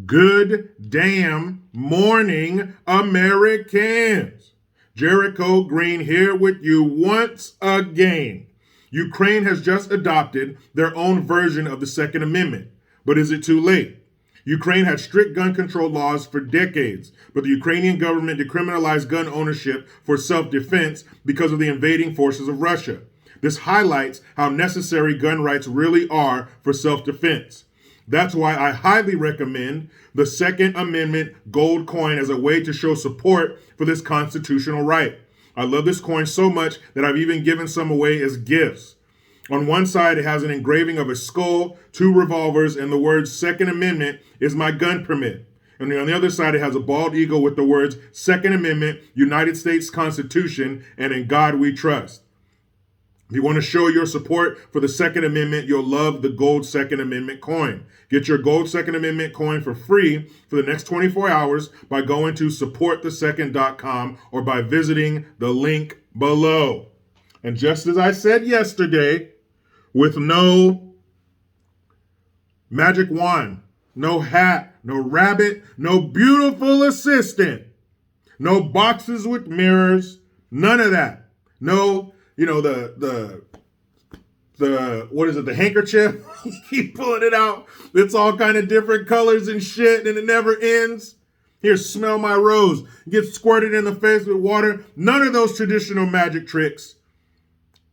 Good damn morning, Americans. Jericho Green here with you once again. Ukraine has just adopted their own version of the Second Amendment. But is it too late? Ukraine had strict gun control laws for decades, but the Ukrainian government decriminalized gun ownership for self-defense because of the invading forces of Russia. This highlights how necessary gun rights really are for self-defense. That's why I highly recommend the Second Amendment gold coin as a way to show support for this constitutional right. I love this coin so much that I've even given some away as gifts. On one side, it has an engraving of a skull, 2 revolvers, and the words Second Amendment is my gun permit. And on the other side, it has a bald eagle with the words Second Amendment, United States Constitution, and in God we trust. If you want to show your support for the Second Amendment, you'll love the gold Second Amendment coin. Get your gold Second Amendment coin for free for the next 24 hours by going to supportthesecond.com or by visiting the link below. And just as I said yesterday, with no magic wand, no hat, no rabbit, no beautiful assistant, no boxes with mirrors, none of that. No, the what is it, the handkerchief? You keep pulling it out. It's all kind of different colors and shit, and it never ends. Here, smell my rose. Get squirted in the face with water. None of those traditional magic tricks.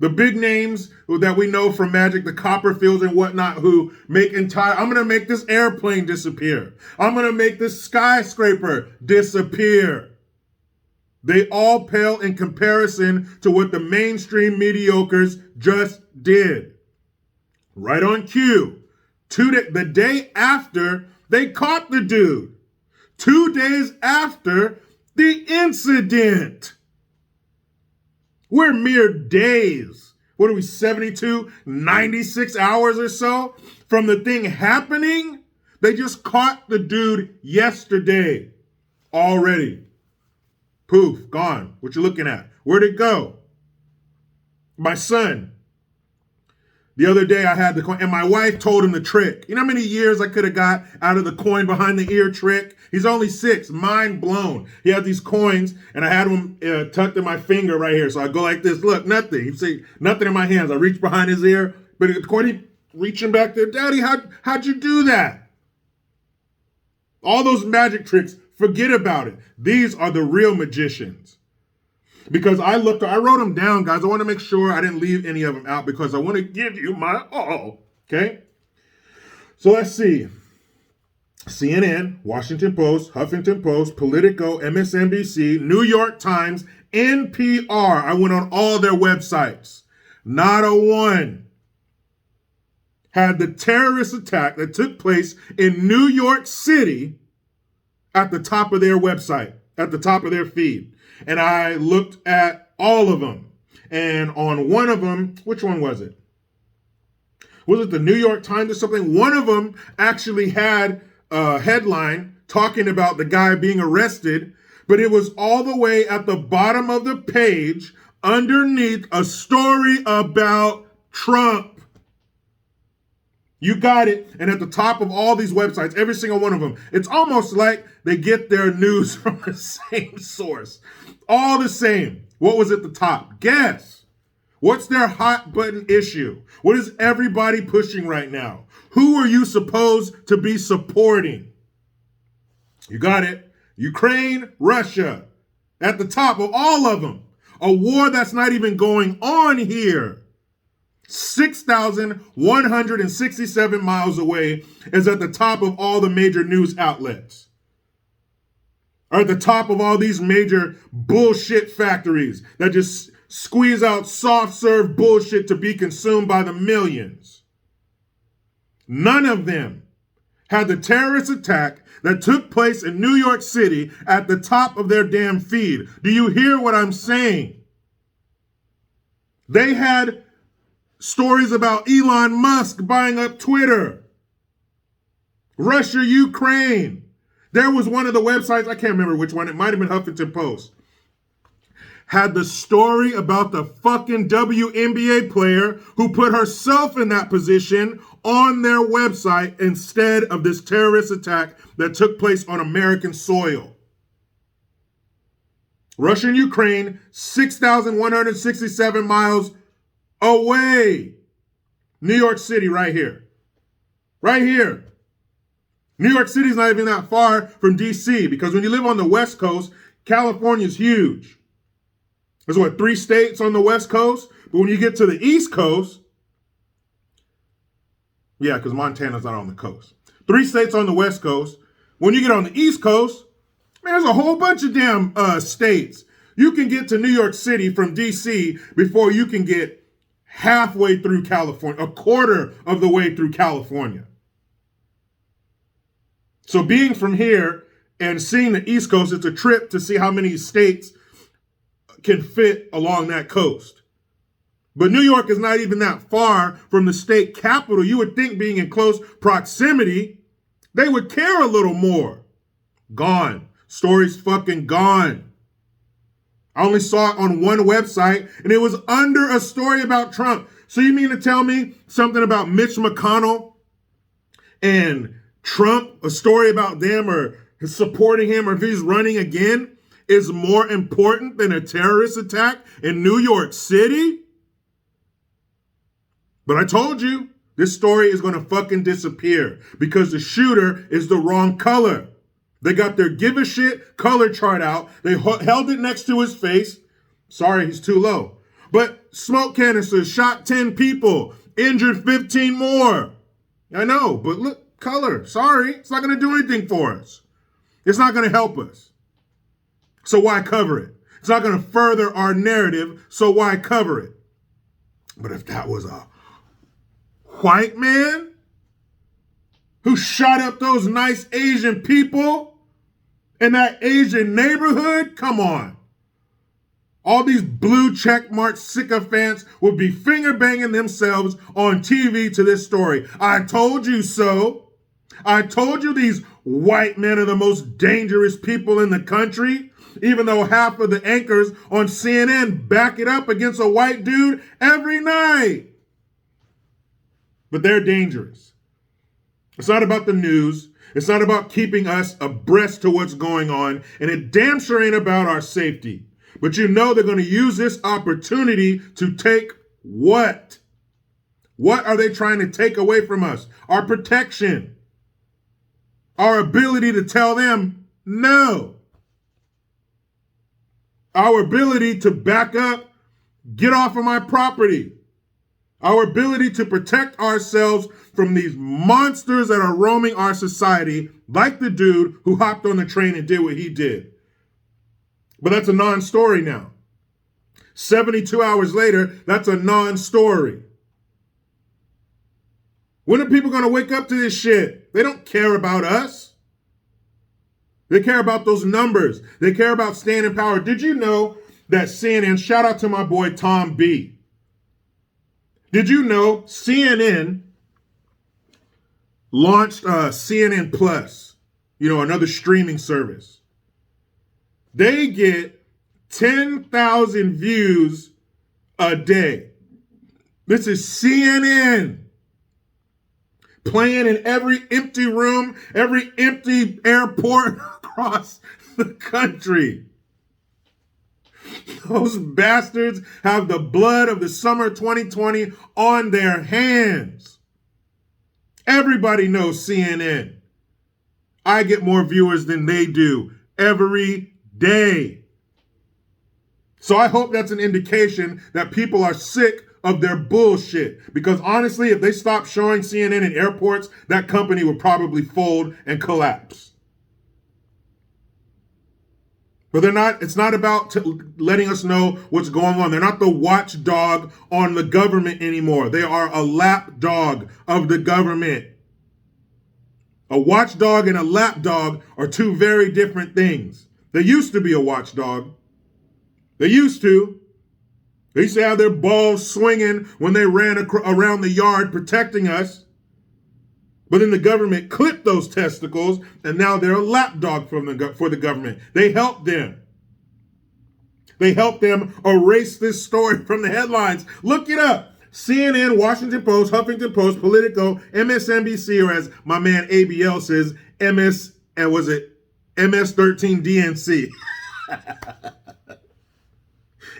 The big names that we know from magic, the Copperfields and whatnot, who make I'm going to make this airplane disappear. I'm going to make this skyscraper disappear. They all pale in comparison to what the mainstream mediocres just did. Right on cue. The day after they caught the dude. 2 days after the incident. We're mere days. What are we, 72, 96 hours or so from the thing happening? They just caught the dude yesterday already. Poof, gone. What you looking at? Where'd it go? My son. The other day I had the coin, and my wife told him the trick. You know how many years I could have got out of the coin behind the ear trick? He's only 6, mind blown. He had these coins, and I had them tucked in my finger right here. So I go like this, look, nothing. He'd say, nothing in my hands. I reach behind his ear, but the coin, he reaching back there. Daddy, how'd you do that? All those magic tricks, forget about it. These are the real magicians. Because I wrote them down, guys. I want to make sure I didn't leave any of them out because I want to give you my all. Okay? So let's see. CNN, Washington Post, Huffington Post, Politico, MSNBC, New York Times, NPR. I went on all their websites. Not a one had the terrorist attack that took place in New York City at the top of their website, at the top of their feed. And I looked at all of them. And on one of them, which one was it? Was it the New York Times or something? One of them actually had a headline talking about the guy being arrested, but it was all the way at the bottom of the page underneath a story about Trump. You got it. And at the top of all these websites, every single one of them, it's almost like they get their news from the same source. All the same. What was at the top? Guess. What's their hot button issue? What is everybody pushing right now? Who are you supposed to be supporting? You got it. Ukraine, Russia. At the top of all of them. A war that's not even going on here. 6,167 miles away is at the top of all the major news outlets. Or at the top of all these major bullshit factories that just squeeze out soft serve bullshit to be consumed by the millions. None of them had the terrorist attack that took place in New York City at the top of their damn feed. Do you hear what I'm saying? They had stories about Elon Musk buying up Twitter. Russia, Ukraine. There was one of the websites, I can't remember which one, it might have been Huffington Post, had the story about the fucking WNBA player who put herself in that position on their website instead of this terrorist attack that took place on American soil. Russia and Ukraine, 6,167 miles away. New York City right here. Right here. New York City's not even that far from D.C. because when you live on the West Coast, California's huge. There's 3 states on the West Coast? But when you get to the East Coast, yeah, because Montana's not on the coast. 3 states on the West Coast. When you get on the East Coast, man, there's a whole bunch of damn states. You can get to New York City from D.C. before you can get halfway through California, a quarter of the way through California. So being from here and seeing the East Coast, it's a trip to see how many states can fit along that coast. But New York is not even that far from the state capital. You would think being in close proximity, they would care a little more. Gone. Story's fucking gone. I only saw it on one website, and it was under a story about Trump. So you mean to tell me something about Mitch McConnell and Trump, a story about them or supporting him or if he's running again, is more important than a terrorist attack in New York City? But I told you, this story is going to fucking disappear because the shooter is the wrong color. They got their give a shit color chart out. They held it next to his face. Sorry, he's too low. But smoke canisters shot 10 people, injured 15 more. I know, but look, color. Sorry, it's not going to do anything for us. It's not going to help us. So why cover it? It's not going to further our narrative, so why cover it? But if that was a white man who shot up those nice Asian people in that Asian neighborhood, come on. All these blue checkmark sycophants would be finger banging themselves on TV to this story. I told you so. I told you these white men are the most dangerous people in the country, even though half of the anchors on CNN back it up against a white dude every night. But they're dangerous. It's not about the news. It's not about keeping us abreast to what's going on. And it damn sure ain't about our safety. But you know they're going to use this opportunity to take what? What are they trying to take away from us? Our protection. Our ability to tell them no. Our ability to back up, get off of my property. Our ability to protect ourselves from these monsters that are roaming our society, like the dude who hopped on the train and did what he did. But that's a non-story now. 72 hours later, that's a non-story. When are people going to wake up to this shit? They don't care about us. They care about those numbers. They care about staying in power. Did you know that CNN, shout out to my boy Tom B. Did you know CNN launched CNN Plus, another streaming service? They get 10,000 views a day. This is CNN playing in every empty room, every empty airport across the country. Those bastards have the blood of the summer 2020 on their hands. Everybody knows CNN. I get more viewers than they do every day. So I hope that's an indication that people are sick of their bullshit. Because honestly, if they stopped showing CNN in airports, that company would probably fold and collapse. But it's not about letting us know what's going on. They're not the watchdog on the government anymore. They are a lapdog of the government. A watchdog and a lapdog are two very different things. They used to be a watchdog. They used to. They used to have their balls swinging when they ran around the yard protecting us. But then the government clipped those testicles, and now they're a lapdog for the government. They helped them. They helped them erase this story from the headlines. Look it up. CNN, Washington Post, Huffington Post, Politico, MSNBC, or as my man ABL says, MS13 DNC.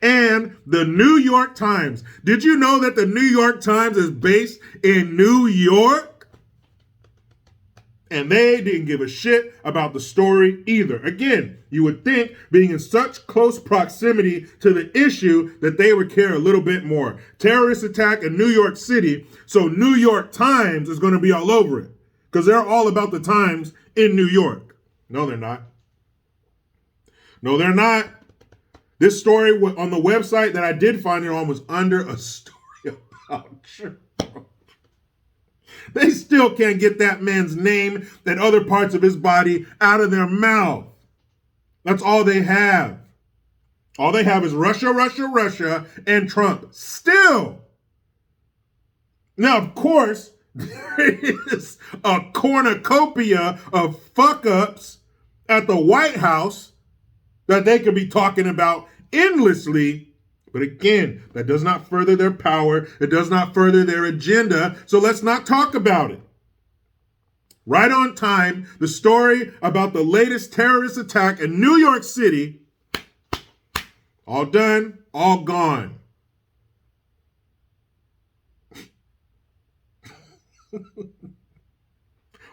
And the New York Times. Did you know that the New York Times is based in New York? And they didn't give a shit about the story either. Again, you would think, being in such close proximity to the issue, that they would care a little bit more. Terrorist attack in New York City, so New York Times is going to be all over it. Because they're all about the Times in New York. No, they're not. No, they're not. This story on the website that I did find it on was under a story about Jericho. They still can't get that man's name and other parts of his body out of their mouth. That's all they have. All they have is Russia, Russia, Russia, and Trump. Still. Now, of course, there is a cornucopia of fuck-ups at the White House that they could be talking about endlessly. But again, that does not further their power. It does not further their agenda. So let's not talk about it. Right on time, the story about the latest terrorist attack in New York City. All done, all gone.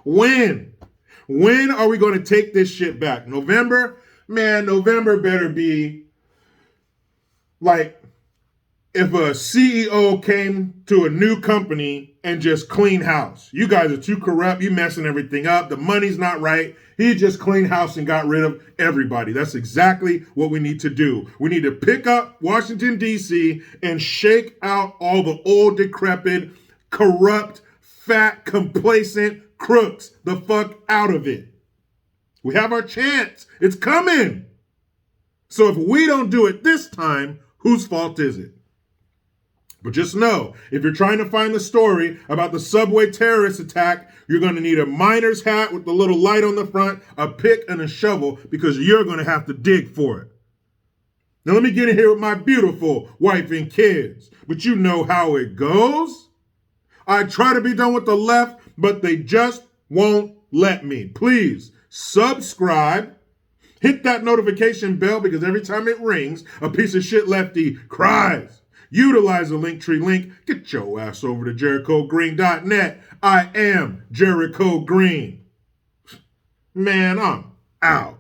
When? When are we going to take this shit back? November? Man, November better be like if a CEO came to a new company and just clean house. You guys are too corrupt. You messing everything up. The money's not right. He just cleaned house and got rid of everybody. That's exactly what we need to do. We need to pick up Washington, D.C. and shake out all the old, decrepit, corrupt, fat, complacent crooks the fuck out of it. We have our chance. It's coming. So if we don't do it this time, whose fault is it? But just know, if you're trying to find the story about the subway terrorist attack, you're going to need a miner's hat with the little light on the front, a pick, and a shovel, because you're going to have to dig for it. Now let me get in here with my beautiful wife and kids. But you know how it goes. I try to be done with the left, but they just won't let me. Please subscribe. Hit that notification bell, because every time it rings, a piece of shit lefty cries. Utilize the Linktree link. Get your ass over to JerichoGreen.net. I am Jericho Green. Man, I'm out.